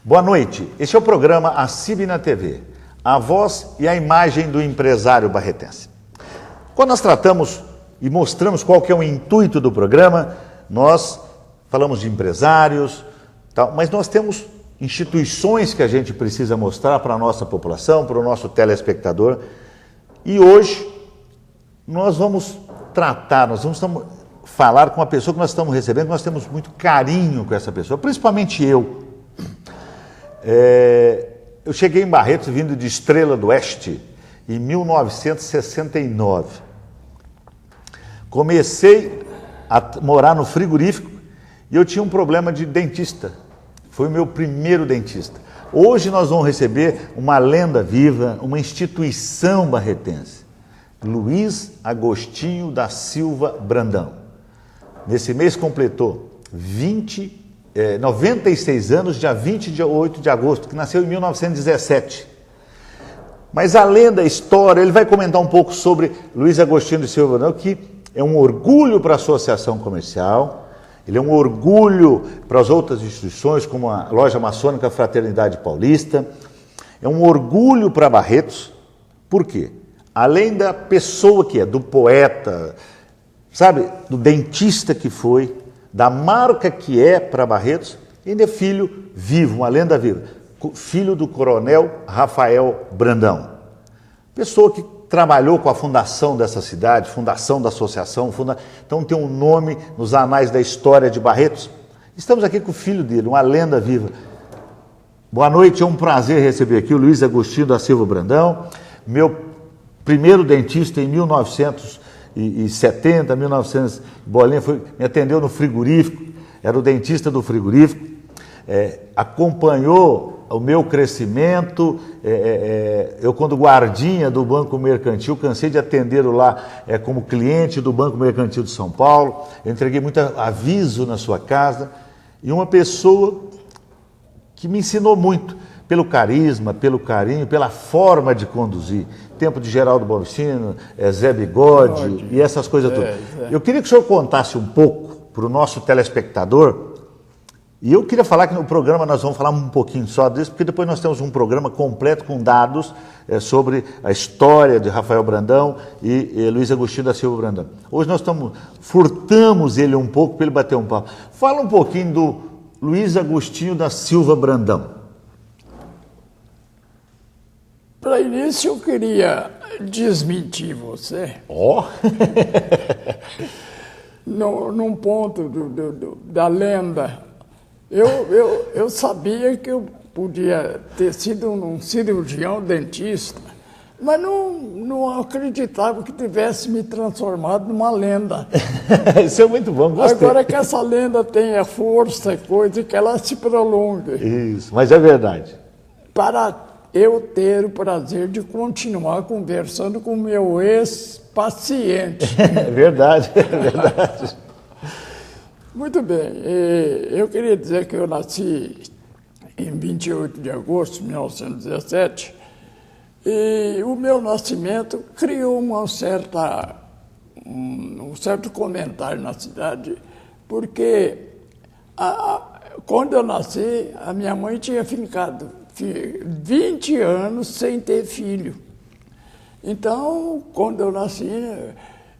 Boa noite, este é o programa ACIB na TV, a voz e a imagem do empresário barretense. Quando nós tratamos e mostramos qual que é o intuito do programa, nós falamos de empresários, tal, mas nós temos instituições que a gente precisa mostrar para a nossa população, para o nosso telespectador. E hoje nós vamos falar com uma pessoa que nós estamos recebendo, nós temos muito carinho com essa pessoa, principalmente eu. Eu cheguei em Barretos vindo de Estrela do Oeste em 1969. Comecei a morar no frigorífico e eu tinha um problema de dentista. Foi o meu primeiro dentista. Hoje nós vamos receber uma lenda viva, uma instituição barretense. Luiz Agostinho da Silva Brandão. Nesse mês completou 96 anos, dia 28 de agosto, que nasceu em 1917. Mas a lenda, a história, ele vai comentar um pouco sobre Luiz Agostinho da Silva Brandão, que é um orgulho para a associação comercial, ele é um orgulho para as outras instituições, como a Loja Maçônica Fraternidade Paulista, é um orgulho para Barretos. Por quê? Além da pessoa que é, do poeta, sabe, do dentista que foi, da marca que é para Barretos, ainda é filho vivo, uma lenda viva, filho do coronel Rafael Brandão. Pessoa que trabalhou com a fundação dessa cidade, fundação da associação, então tem um nome nos anais da história de Barretos. Estamos aqui com o filho dele, uma lenda viva. Boa noite, é um prazer receber aqui o Luiz Agostinho da Silva Brandão, meu primeiro dentista em 1970, 1900, bolinha, me atendeu no frigorífico, era o dentista do frigorífico, acompanhou o meu crescimento, eu quando guardinha do Banco Mercantil, cansei de atendê-lo lá como cliente do Banco Mercantil de São Paulo, eu entreguei muito aviso na sua casa, e uma pessoa que me ensinou muito, pelo carisma, pelo carinho, pela forma de conduzir. Tempo de Geraldo Bonfim, Zé Bigode e essas coisas todas. Eu queria que o senhor contasse um pouco para o nosso telespectador, e eu queria falar que no programa nós vamos falar um pouquinho só disso, porque depois nós temos um programa completo com dados sobre a história de Rafael Brandão e Luiz Agostinho da Silva Brandão. Hoje nós furtamos ele um pouco para ele bater um papo. Fala um pouquinho do Luiz Agostinho da Silva Brandão. Para início, eu queria desmentir você. Num ponto da lenda. Eu sabia que eu podia ter sido um cirurgião dentista, mas não acreditava que tivesse me transformado numa lenda. Isso é muito bom, gostei. Agora que essa lenda tenha força e coisa, que ela se prolongue. Isso, mas é verdade. Para eu ter o prazer de continuar conversando com o meu ex-paciente. É verdade, é verdade. Muito bem, eu queria dizer que eu nasci em 28 de agosto de 1917 e o meu nascimento criou um certo comentário na cidade, porque quando eu nasci, a minha mãe tinha ficado 20 anos sem ter filho. Então, quando eu nasci,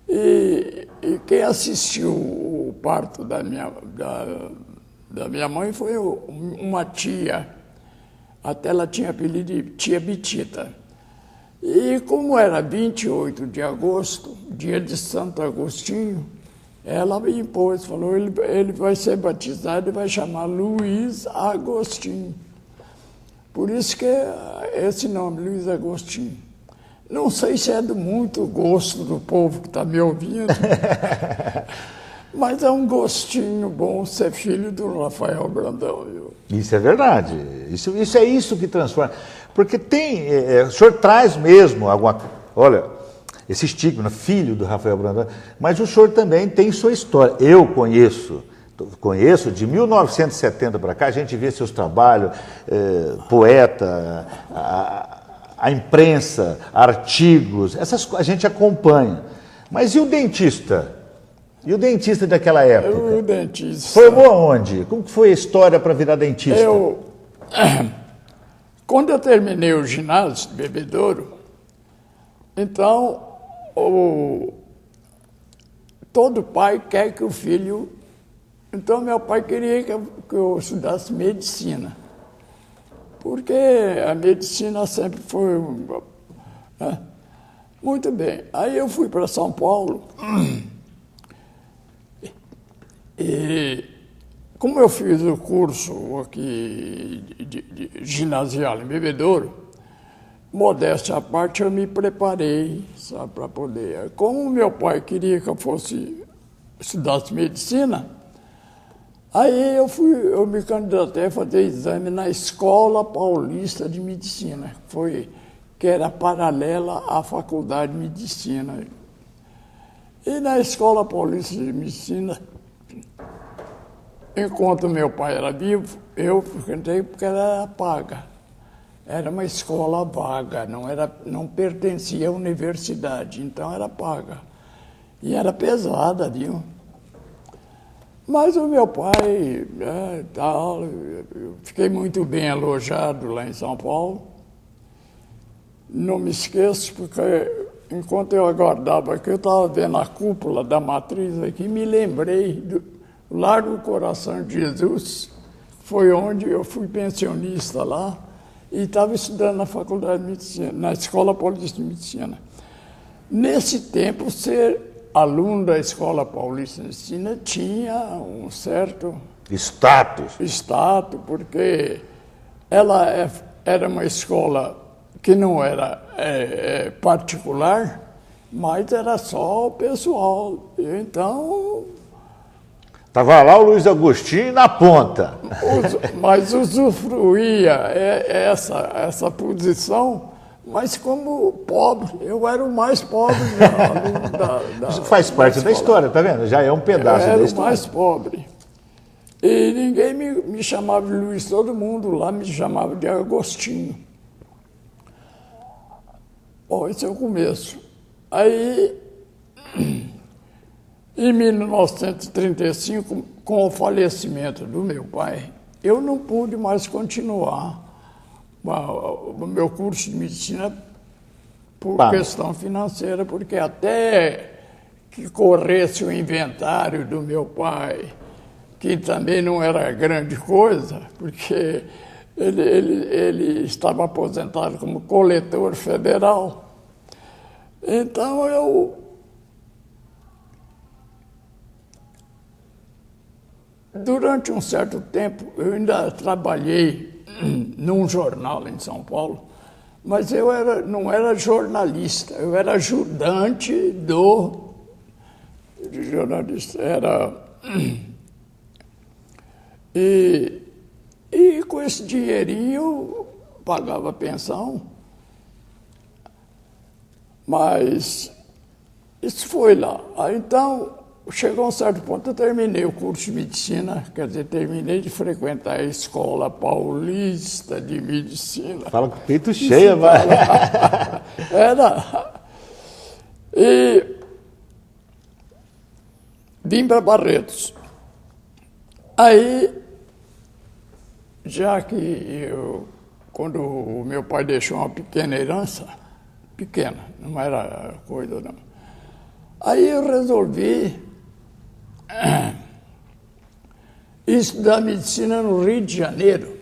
e quem assistiu o parto da minha mãe foi uma tia. Até ela tinha apelido de Tia Bitita. E como era 28 de agosto, dia de Santo Agostinho, ela me impôs, falou, ele vai ser batizado e vai chamar Luiz Agostinho. Por isso que esse nome, Luiz Agostinho. Não sei se é do muito gosto do povo que está me ouvindo, mas é um gostinho bom ser filho do Rafael Brandão. Viu? Isso é verdade. Isso é isso que transforma. Porque o senhor traz mesmo alguma... Olha, esse estigma, filho do Rafael Brandão, mas o senhor também tem sua história. Eu conheço de 1970 para cá, a gente vê seus trabalhos, poeta, a imprensa, artigos, a gente acompanha. Mas e o dentista? E o dentista daquela época? O dentista... Formou aonde? Como que foi a história para virar dentista? quando eu terminei o ginásio de Bebedouro, então todo pai quer que o filho... Então meu pai queria que eu estudasse medicina, porque a medicina sempre foi... né? Muito bem, aí eu fui para São Paulo e como eu fiz o curso aqui de ginasial em Bebedouro, modéstia à parte, eu me preparei, sabe, para poder... Como meu pai queria que eu estudasse medicina, aí eu me candidatei a fazer exame na Escola Paulista de Medicina, que era paralela à Faculdade de Medicina. E na Escola Paulista de Medicina, enquanto meu pai era vivo, eu frequentei porque era paga. Era uma escola vaga, não pertencia à universidade, então era paga. E era pesada, viu? Mas o meu pai, eu fiquei muito bem alojado lá em São Paulo. Não me esqueço, porque enquanto eu aguardava aqui, eu estava vendo a cúpula da matriz aqui, me lembrei do Largo Coração de Jesus, foi onde eu fui pensionista lá, e estava estudando na Faculdade de Medicina, na Escola Paulista de Medicina. Nesse tempo, ser aluno da Escola Paulista de Medicina tinha um certo... Status, porque ela era uma escola que não era particular, mas era só o pessoal. Então... Estava lá o Luiz Agostinho na ponta. Mas usufruía essa posição, mas como pobre, eu era o mais pobre Isso faz parte da história, tá vendo? Já é um pedaço da história. Eu era o mais pobre. E ninguém me chamava de Luiz, todo mundo lá me chamava de Agostinho. Bom, esse é o começo. Aí... Em 1935, com o falecimento do meu pai, eu não pude mais continuar o meu curso de medicina por questão financeira, porque até que corresse o inventário do meu pai, que também não era grande coisa, porque ele estava aposentado como coletor federal. Então durante um certo tempo, eu ainda trabalhei num jornal em São Paulo, mas eu não era jornalista, eu era ajudante do jornalista. E com esse dinheirinho eu pagava pensão, mas isso foi lá. Então, chegou um certo ponto, eu terminei o curso de medicina, quer dizer, terminei de frequentar a Escola Paulista de Medicina. Fala com o peito cheio, vai. Era. E vim para Barretos. Aí, já que quando o meu pai deixou uma pequena herança, pequena, não era coisa não. Aí eu resolvi estudar medicina no Rio de Janeiro,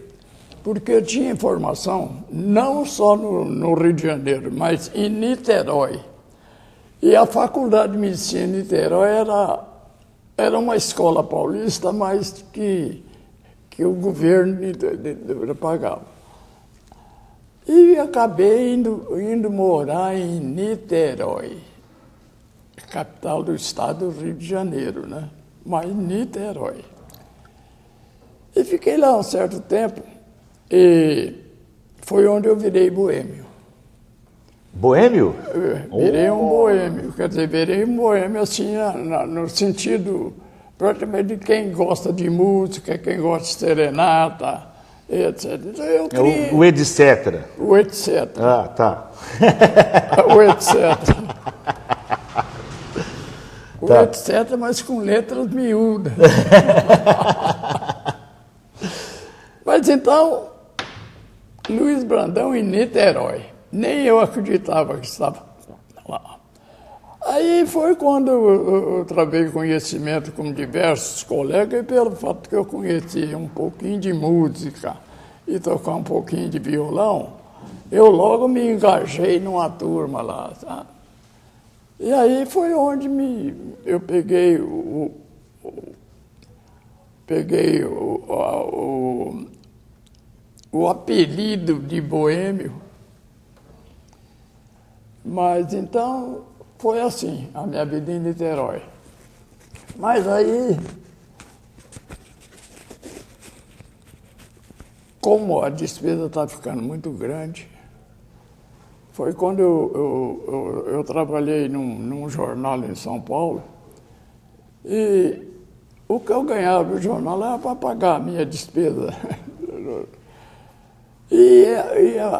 porque eu tinha informação não só no Rio de Janeiro, mas em Niterói. E a Faculdade de Medicina em Niterói era uma escola paulista, mas que o governo pagava. E acabei indo morar em Niterói, capital do estado do Rio de Janeiro, né? Mas Niterói. E fiquei lá um certo tempo e foi onde eu virei boêmio. Boêmio? Virei um boêmio, quer dizer, virei um boêmio assim, no sentido praticamente de quem gosta de música, quem gosta de serenata, etc. Então eu criei... O etc. O etc. Ah, tá. O etc. O etc, mas com letras miúdas. Mas então, Luiz Brandão em Niterói. Nem eu acreditava que estava lá. Aí foi quando eu travei conhecimento com diversos colegas, e pelo fato que eu conhecia um pouquinho de música e tocar um pouquinho de violão, eu logo me engajei numa turma lá, sabe? E aí foi onde eu peguei o apelido de boêmio. Mas então foi assim a minha vida em Niterói. Mas aí, como a despesa está ficando muito grande, foi quando eu trabalhei num jornal em São Paulo, e o que eu ganhava do jornal era para pagar a minha despesa.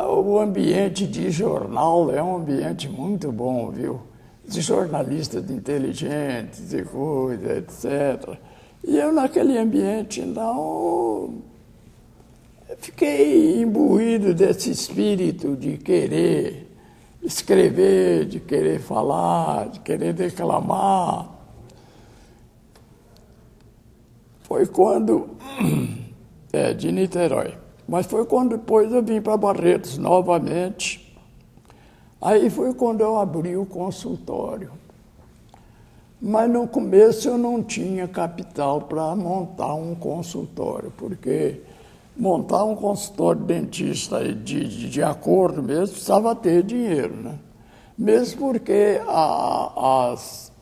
O ambiente de jornal é um ambiente muito bom, viu? De jornalistas inteligentes e coisa, etc. E eu naquele ambiente, então, fiquei imbuído desse espírito de querer escrever, de querer falar, de querer declamar. Foi quando... de Niterói. Mas foi quando depois eu vim para Barretos novamente. Aí foi quando eu abri o consultório. Mas no começo eu não tinha capital para montar um consultório, porque montar um consultório de dentista de acordo mesmo precisava ter dinheiro, né? Mesmo porque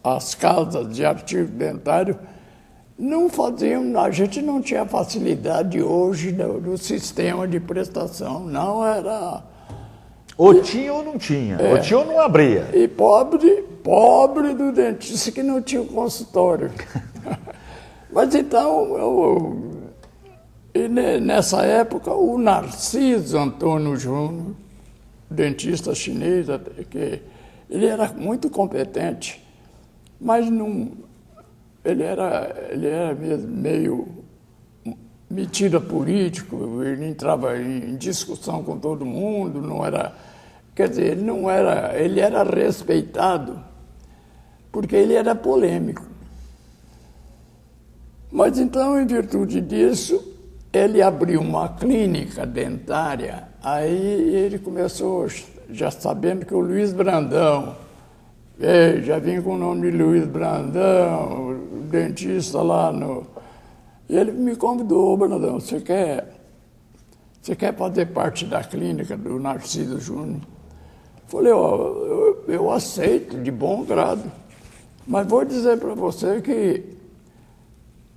as casas de artigo dentário não faziam, a gente não tinha facilidade hoje do sistema de prestação, não era... Ou tinha ou não tinha, ou tinha ou não abria. E pobre do dentista que não tinha consultório. Mas então, nessa época, o Narciso Antônio Júnior, dentista chinês, que ele era muito competente, mas não... Ele era mesmo meio metido a político, ele entrava em discussão com todo mundo, não era... Quer dizer, ele era respeitado, porque ele era polêmico. Mas então, em virtude disso, ele abriu uma clínica dentária, aí ele começou, já sabendo que o Luiz Brandão, já vim com o nome de Luiz Brandão, dentista lá no... E ele me convidou: Brandão, você quer fazer parte da clínica do Narciso Júnior? Falei: eu aceito de bom grado, mas vou dizer para você que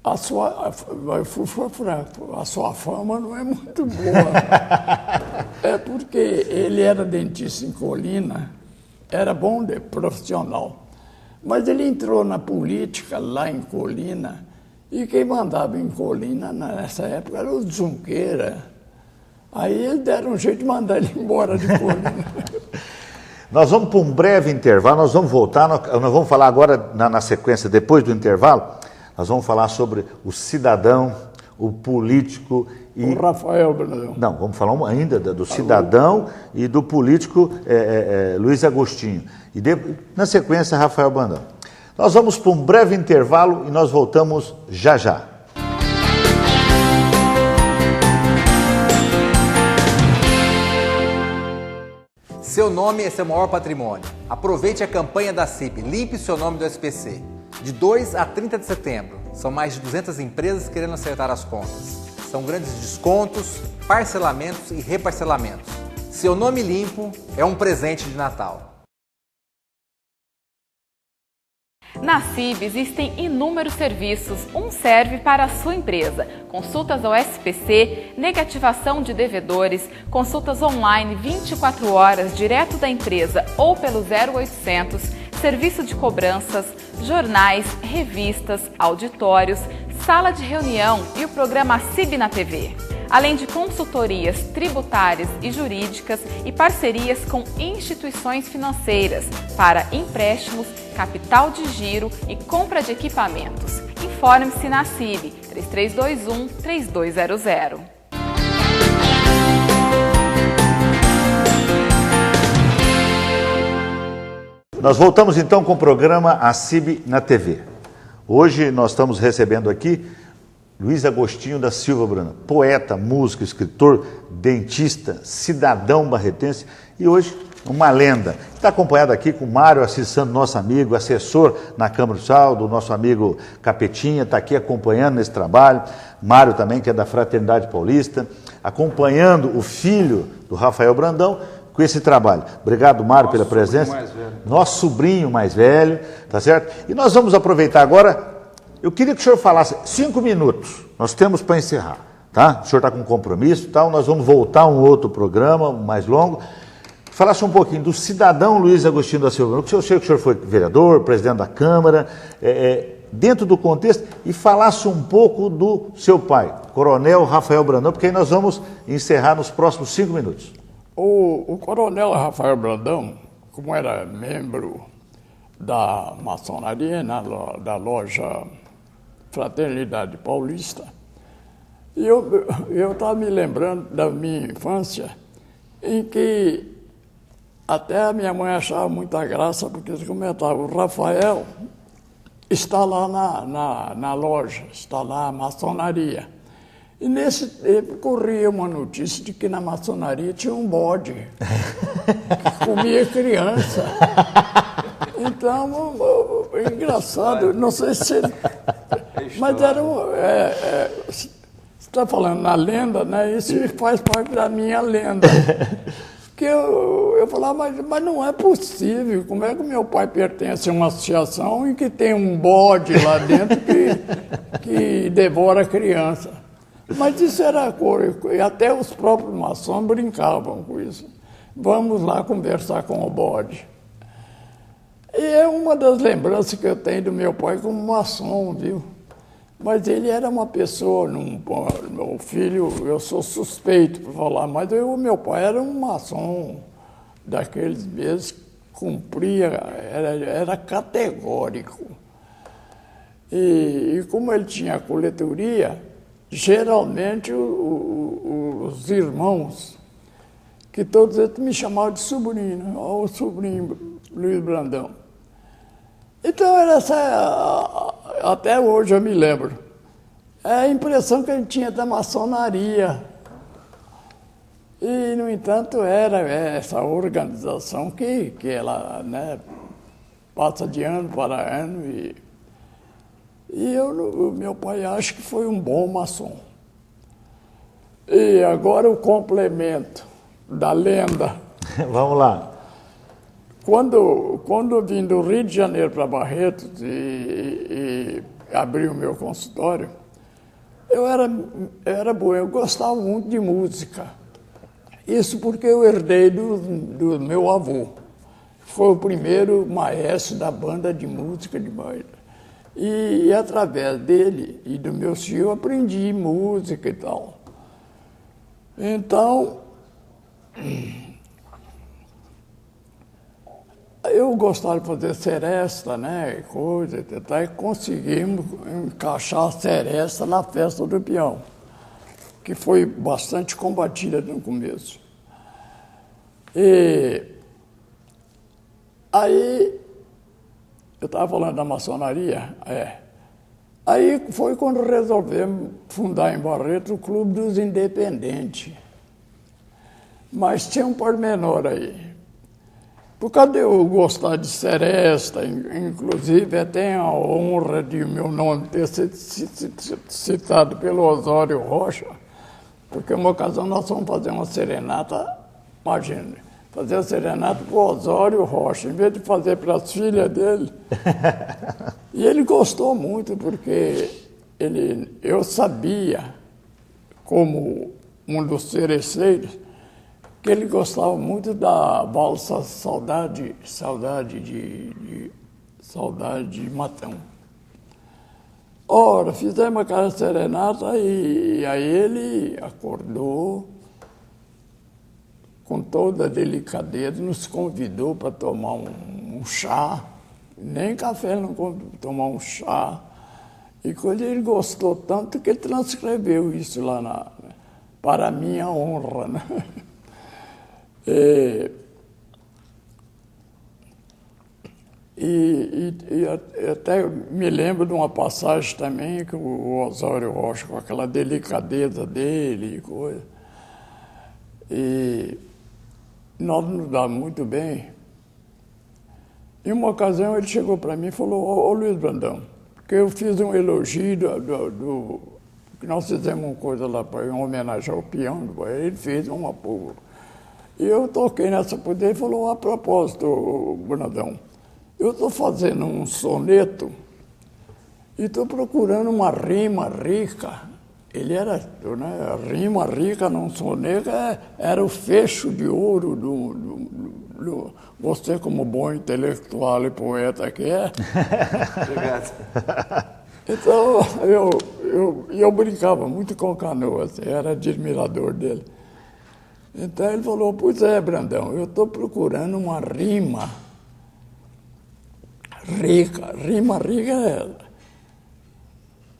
a sua fama não é muito boa. É porque ele era dentista em Colina, era bom profissional, mas ele entrou na política lá em Colina, e quem mandava em Colina nessa época era o Junqueira. Aí eles deram um jeito de mandar ele embora de Colina. Nós vamos para um breve intervalo, nós vamos voltar, nós vamos falar agora na sequência, depois do intervalo, nós vamos falar sobre o cidadão, o político e... O Rafael Brandão. Não, vamos falar ainda do cidadão e do político Luiz Agostinho. E na sequência, Rafael Brandão. Nós vamos para um breve intervalo e nós voltamos já já. Seu nome é seu maior patrimônio. Aproveite a campanha da CIB, limpe seu nome do SPC. De 2 a 30 de setembro, são mais de 200 empresas querendo acertar as contas. São grandes descontos, parcelamentos e reparcelamentos. Seu nome limpo é um presente de Natal. Na CIB existem inúmeros serviços, um serve para a sua empresa. Consultas ao SPC, negativação de devedores, consultas online 24 horas direto da empresa ou pelo 0800, serviço de cobranças, jornais, revistas, auditórios, sala de reunião e o programa CIB na TV. Além de consultorias tributárias e jurídicas e parcerias com instituições financeiras para empréstimos, capital de giro e compra de equipamentos. Informe-se na CIB 3321-3200. Nós voltamos então com o programa A CIB na TV. Hoje nós estamos recebendo aqui Luiz Agostinho da Silva Brandão, poeta, músico, escritor, dentista, cidadão barretense e hoje uma lenda. Está acompanhado aqui com Mário Assis Santos, nosso amigo, assessor na Câmara do Sal, do nosso amigo Capetinha, está aqui acompanhando nesse trabalho. Mário também, que é da Fraternidade Paulista, acompanhando o filho do Rafael Brandão com esse trabalho. Obrigado, Mário, pela presença. Nosso sobrinho mais velho, tá certo? E nós vamos aproveitar agora, eu queria que o senhor falasse 5 minutos, nós temos para encerrar, tá? O senhor está com compromisso e tal, nós vamos voltar a um outro programa mais longo. Falasse um pouquinho do cidadão Luiz Agostinho da Silva, eu sei que o senhor foi vereador, presidente da Câmara, dentro do contexto, e falasse um pouco do seu pai, Coronel Rafael Brandão, porque aí nós vamos encerrar nos próximos 5 minutos. O Coronel Rafael Brandão, como era membro da maçonaria, da loja Fraternidade Paulista, eu estava me lembrando da minha infância, em que até a minha mãe achava muita graça, porque eles comentavam, o Rafael está lá na loja, está lá a maçonaria. E nesse tempo corria uma notícia de que na maçonaria tinha um bode que comia criança. Então, é engraçado, não sei se... Mas era você está falando na lenda, né? Isso faz parte da minha lenda. Que eu falava, mas não é possível, como é que meu pai pertence a uma associação em que tem um bode lá dentro que devora a criança? Mas isso era coisa, e até os próprios maçons brincavam com isso. Vamos lá conversar com o bode. E é uma das lembranças que eu tenho do meu pai como maçom, viu? Mas ele era uma pessoa, meu filho, eu sou suspeito por falar, mas meu pai era um maçom daqueles mesmos que cumpria, era categórico. E como ele tinha coletoria, geralmente os irmãos, que todos eles me chamavam de sobrinho, né? O sobrinho Luiz Brandão. Então era até hoje eu me lembro, é a impressão que ele tinha da maçonaria. E, no entanto, era essa organização que ela, né, passa de ano para ano. E meu pai acho que foi um bom maçom. E agora o complemento da lenda. Vamos lá. Quando eu vim do Rio de Janeiro para Barretos e abri o meu consultório, eu era bom, eu gostava muito de música. Isso porque eu herdei do meu avô. Foi o primeiro maestro da banda de música de Barretos. E através dele e do meu tio eu aprendi música e tal. Então, eu gostava de fazer seresta, né, coisa, e conseguimos encaixar a seresta na festa do peão, que foi bastante combatida no começo. E aí, eu estava falando da maçonaria, Aí foi quando resolvemos fundar em Barretos o Clube dos Independentes. Mas tinha um pormenor aí. Por causa de eu gostar de seresta, inclusive tenho a honra de o meu nome ter sido citado pelo Osório Rocha, porque uma ocasião nós fomos fazer uma serenata, imagina, fazer a serenata para o Osório Rocha, em vez de fazer para as filhas dele. E ele gostou muito, porque eu sabia, como um dos cereceiros, que ele gostava muito da valsa Saudade de Matão. Ora, fizemos aquela serenata e aí ele acordou com toda a delicadeza, nos convidou para tomar um chá, nem café, não convidou, tomar um chá. E quando ele gostou tanto que ele transcreveu isso lá para a minha honra, né? E até me lembro de uma passagem também que o Osório Rocha, com aquela delicadeza dele e coisa. E nós nos damos muito bem. Em uma ocasião ele chegou para mim e falou: ô Luiz Brandão, porque eu fiz um elogio que nós fizemos uma coisa lá para homenagear o peão, ele fez uma porra. E eu toquei nessa poder e falou: a propósito, Brandão, eu estou fazendo um soneto e estou procurando uma rima rica. Ele era, né, a rima rica num soneto era o fecho de ouro do você, como bom intelectual e poeta que é. Obrigado. Então, eu brincava muito com o Canoa, assim, era admirador dele. Então ele falou: pois é, Brandão, eu estou procurando uma rima rica. Rima rica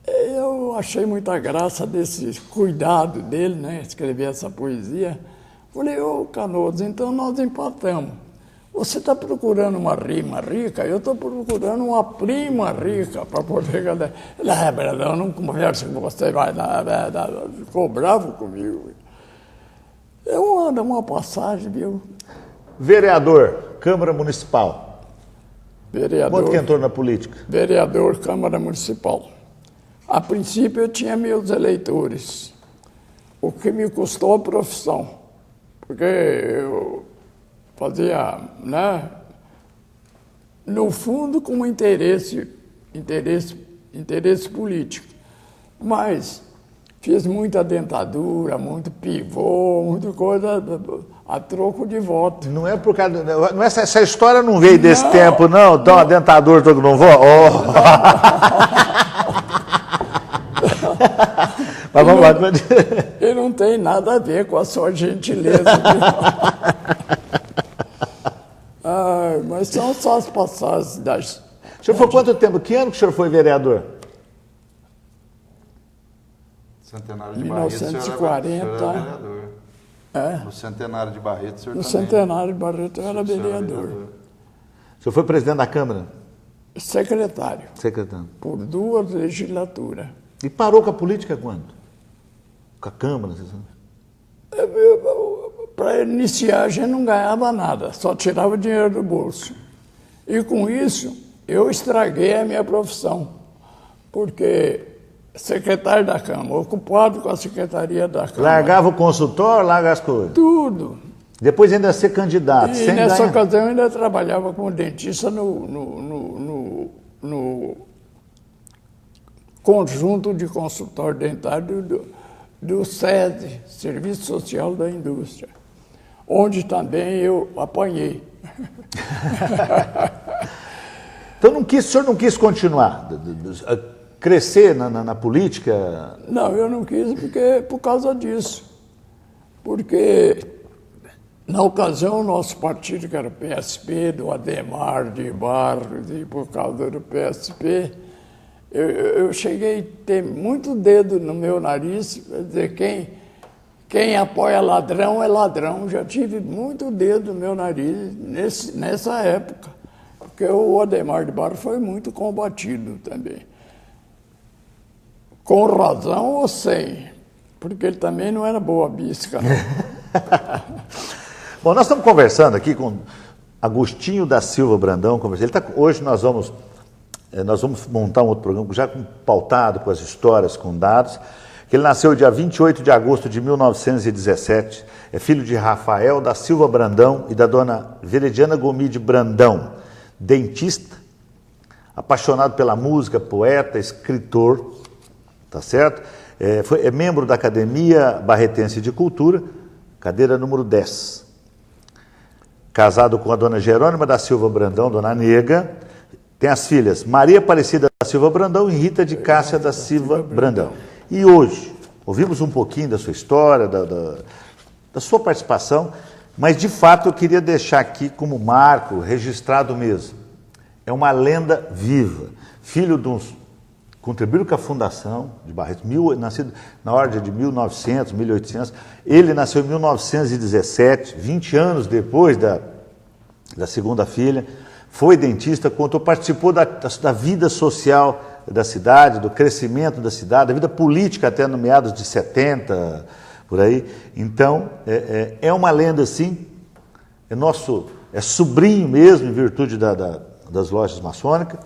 eu achei muita graça desse cuidado dele, né, escrever essa poesia. Falei: ô Canoas, então nós empatamos. Você está procurando uma rima rica, eu estou procurando uma prima rica para poder... Ele: Brandão, não converso com você, vai lá, ficou bravo comigo. Eu ando uma passagem, viu? Vereador, Câmara Municipal. Vereador. Quanto que entrou na política? Vereador, Câmara Municipal. A princípio eu tinha meus eleitores, o que me custou a profissão, porque eu fazia, né, no fundo com interesse político, mas fiz muita dentadura, muito pivô, muita coisa a troco de voto. Não é por causa... Não, essa história não veio desse tempo, não? Então, a dentadura todo mundo voa? Oh. Mas vamos lá. E não tem nada a ver com a sua gentileza. Mas são só as passagens das... O senhor foi quanto tempo? Que ano que o senhor foi vereador? Centenário de 1940. Barreto, o senhor era vereador. É? No centenário de Barreto, o senhor No também. centenário de Barreto eu era vereador. O senhor foi presidente da Câmara? Secretário. Secretário. Por 2 legislaturas. E parou com a política quando? Com a Câmara? Para iniciar, a gente não ganhava nada, só tirava dinheiro do bolso. E com isso, eu estraguei a minha profissão, porque secretário da Câmara, ocupado com a secretaria da Câmara. Largava o consultório, larga as coisas. Tudo. Depois ainda ser candidato. E nessa ocasião eu ainda trabalhava como dentista no conjunto de consultório dentário do SESI, Serviço Social da Indústria, onde também eu apanhei. Então o senhor não quis continuar, crescer na política? Não, eu não quis por causa disso. Porque, na ocasião, o nosso partido, que era o PSP, do Ademar de Barros, e por causa do PSP, eu cheguei a ter muito dedo no meu nariz, quer dizer, quem apoia ladrão é ladrão. Já tive muito dedo no meu nariz nessa época, porque o Ademar de Barros foi muito combatido também. Com razão ou sem, porque ele também não era boa bisca. Bom, nós estamos conversando aqui com Agostinho da Silva Brandão. Hoje nós vamos montar um outro programa já pautado com as histórias, com dados. Ele nasceu dia 28 de agosto de 1917, é filho de Rafael da Silva Brandão e da dona Verediana Gomide Brandão, dentista, apaixonado pela música, poeta, escritor, tá certo? É membro da Academia Barretense de Cultura, cadeira número 10. Casado com a dona Jerônima da Silva Brandão, dona Nega. Tem as filhas Maria Aparecida da Silva Brandão e Rita de Cássia da Silva Brandão. E hoje, ouvimos um pouquinho da sua história, da sua participação, mas de fato eu queria deixar aqui como marco, registrado mesmo. É uma lenda viva, filho de uns... Contribuiu com a fundação de Barretos, nascido na ordem de 1900, 1800. Ele nasceu em 1917, 20 anos depois da segunda filha. foi dentista, contou, participou da vida social da cidade, do crescimento da cidade, da vida política até no meados de 70, por aí. Então, é uma lenda, sim, é sobrinho mesmo, em virtude das lojas maçônicas,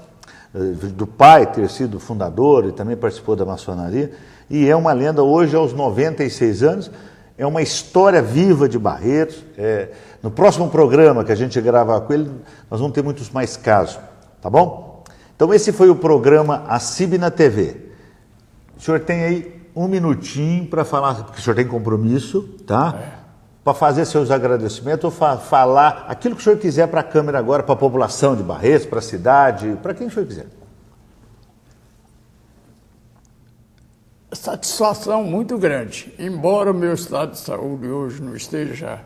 do pai ter sido fundador e também participou da maçonaria, e é uma lenda hoje aos 96 anos, é uma história viva de Barretos. No próximo programa que a gente gravar com ele, nós vamos ter muitos mais casos, tá bom? Então esse foi o programa A CIB na TV. O senhor tem aí um minutinho para falar, porque o senhor tem compromisso, tá? Para fazer seus agradecimentos ou falar aquilo que o senhor quiser para a câmera agora, para a população de Barretos, para a cidade, para quem o senhor quiser. Satisfação muito grande. Embora o meu estado de saúde hoje não esteja...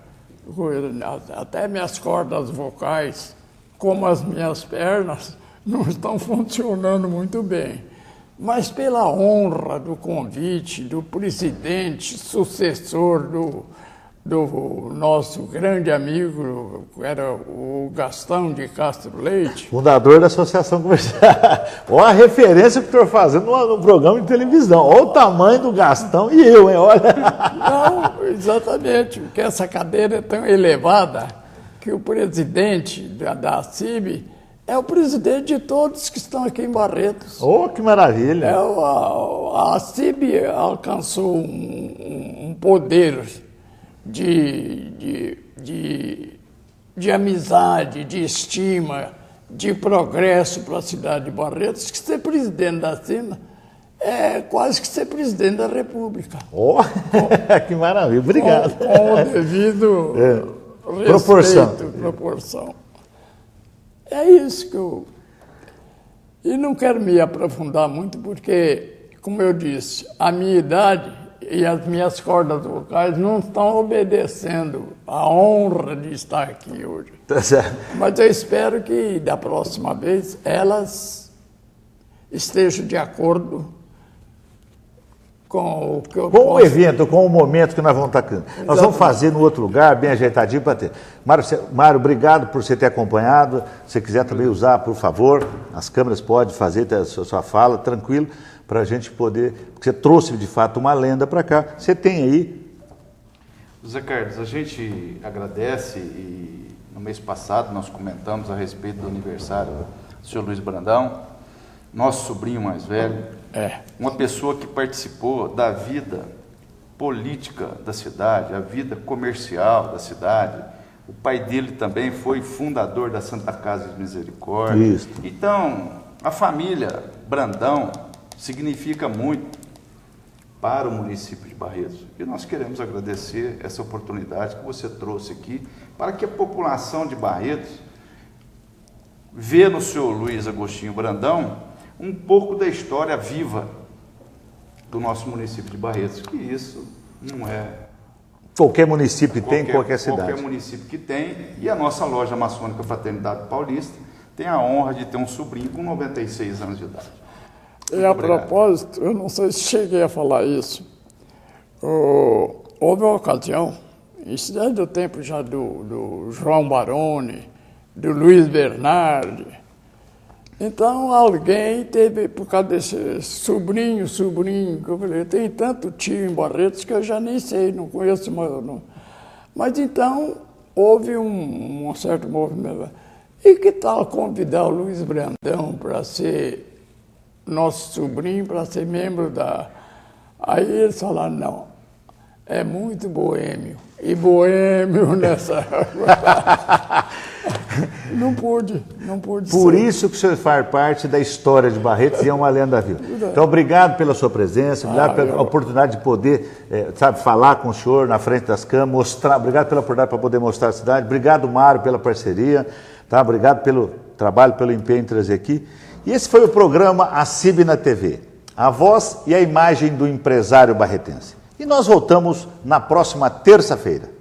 Até minhas cordas vocais, como as minhas pernas, não estão funcionando muito bem. Mas pela honra do convite do presidente, sucessor do nosso grande amigo, que era o Gastão de Castro Leite. Fundador da Associação Comercial. Olha a referência que o senhor fazendo no programa de televisão. Olha o tamanho do Gastão e eu, hein? Olha. Não, exatamente, porque essa cadeira é tão elevada que o presidente da CIB é o presidente de todos que estão aqui em Barretos. Oh, que maravilha! A CIB alcançou um poder de amizade, de estima, de progresso para a cidade de Barretos, que ser presidente da CIB é quase que ser presidente da República. Oh, que maravilha, obrigado. Com o devido respeito, proporção. É isso que eu... E não quero me aprofundar muito, porque, como eu disse, a minha idade e as minhas cordas vocais não estão obedecendo a honra de estar aqui hoje. Tá certo. Mas eu espero que, da próxima vez, elas estejam de acordo com o que eu com o evento, com o momento que nós vamos estar criando. Nós vamos fazer no outro lugar, bem ajeitadinho para ter. Mário, obrigado por você ter acompanhado. Se você quiser também usar, por favor, as câmeras podem fazer a sua fala, tranquilo, para a gente poder... Porque você trouxe, de fato, uma lenda para cá. Você tem aí... Zé Carlos, a gente agradece e no mês passado nós comentamos a respeito do aniversário do senhor Luiz Brandão, nosso sobrinho mais velho, uma pessoa que participou da vida política da cidade, a vida comercial da cidade. O pai dele também foi fundador da Santa Casa de Misericórdia. Isso. Então, a família Brandão significa muito para o município de Barretos. E nós queremos agradecer essa oportunidade que você trouxe aqui para que a população de Barretos vê no senhor Luiz Agostinho Brandão um pouco da história viva do nosso município de Barretos, que isso não é... Qualquer município tem, qualquer cidade. Qualquer município que tem, e a nossa loja maçônica Fraternidade Paulista tem a honra de ter um sobrinho com 96 anos de idade. E a propósito, eu não sei se cheguei a falar isso, houve uma ocasião, isso desde o tempo já do João Baroni, do Luiz Bernardi. Então alguém teve, por causa desse sobrinho, que eu falei, tem tanto tio em Barretos que eu já nem sei, não conheço mais. Não. Mas então houve um certo movimento. E que tal convidar o Luiz Brandão para ser nosso sobrinho, para ser membro da... Aí eles falaram, não, é muito boêmio. E boêmio nessa... Não pude Por ser. isso que o senhor faz parte da história de Barretos e é uma lenda viva. Então, obrigado pela sua presença, obrigado pela oportunidade de poder, falar com o senhor na frente das câmeras, mostrar, obrigado pela oportunidade para poder mostrar a cidade, obrigado, Mário, pela parceria, tá? Obrigado pelo trabalho, pelo empenho em trazer aqui. E esse foi o programa A CIB na TV, a voz e a imagem do empresário barretense. E nós voltamos na próxima terça-feira.